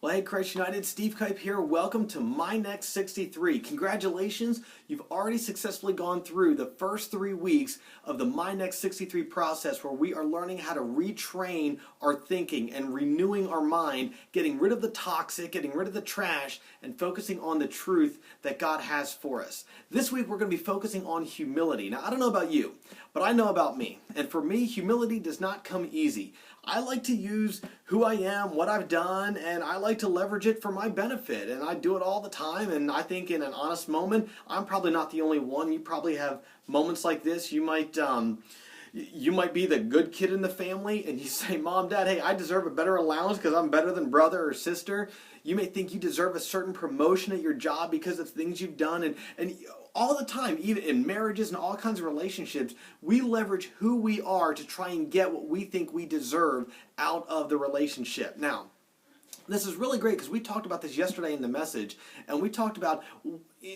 Well, hey, Christ United, Steve Kipe here. Welcome to My Next 63. Congratulations, you've already successfully gone through the first 3 weeks of the My Next 63 process, where we are learning how to retrain our thinking and renewing our mind, getting rid of the toxic, getting rid of the trash, and focusing on the truth that God has for us. This week, we're going to be focusing on humility. Now, I don't know about you, but I know about me. And for me, humility does not come easy. I like to use who I am, what I've done, and I like to leverage it for my benefit. And I do it all the time, and I think in an honest moment, I'm probably not the only one. You probably have moments like this. You might be the good kid in the family, and you say, Mom, Dad, hey, I deserve a better allowance because I'm better than brother or sister. You may think you deserve a certain promotion at your job because of things you've done. And all the time, even in marriages and all kinds of relationships, we leverage who we are to try and get what we think we deserve out of the relationship. Now, this is really great because we talked about this yesterday in the message, and we talked about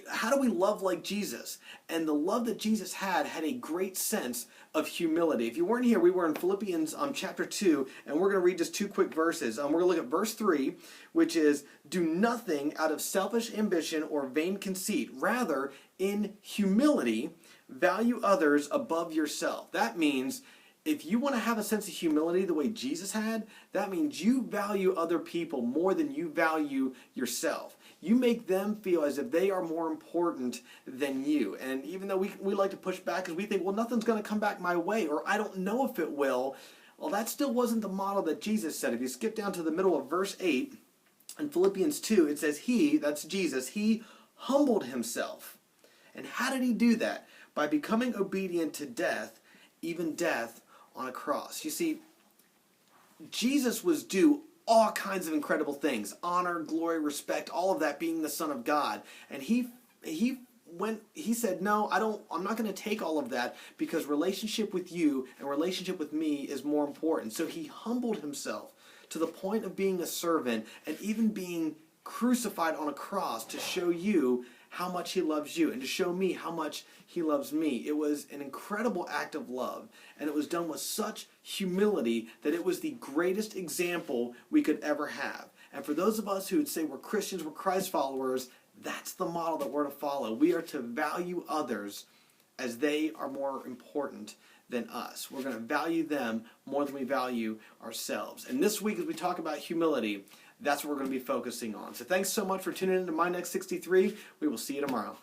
how do we love like Jesus? And the love that Jesus had a great sense of humility. If you weren't here, we were in Philippians chapter 2, and we're going to read just 2 quick verses. We're going to look at verse 3, which is, do nothing out of selfish ambition or vain conceit. Rather, in humility, value others above yourself. That means if you want to have a sense of humility the way Jesus had, that means you value other people more than you value yourself. You make them feel as if they are more important than you. And even though we like to push back because we think, well, nothing's going to come back my way, or I don't know if it will, well, that still wasn't the model that Jesus said. If you skip down to the middle of verse 8, in Philippians 2, it says he, that's Jesus, he humbled himself. And how did he do that? By becoming obedient to death, even death on a cross. You see, Jesus was due all kinds of incredible things: honor, glory, respect, all of that, being the Son of God. And he said, no, I'm not going to take all of that, because relationship with you and relationship with me is more important. So he humbled himself to the point of being a servant and even being crucified on a cross to show you how much he loves you and to show me how much he loves me. It was an incredible act of love, and it was done with such humility that it was the greatest example we could ever have. And for those of us who would say we're Christians, we're Christ followers, that's the model that we're to follow. We are to value others as they are more important than us. We're going to value them more than we value ourselves. And this week, as we talk about humility, that's what we're going to be focusing on. So thanks so much for tuning in to My Next 63. We will see you tomorrow.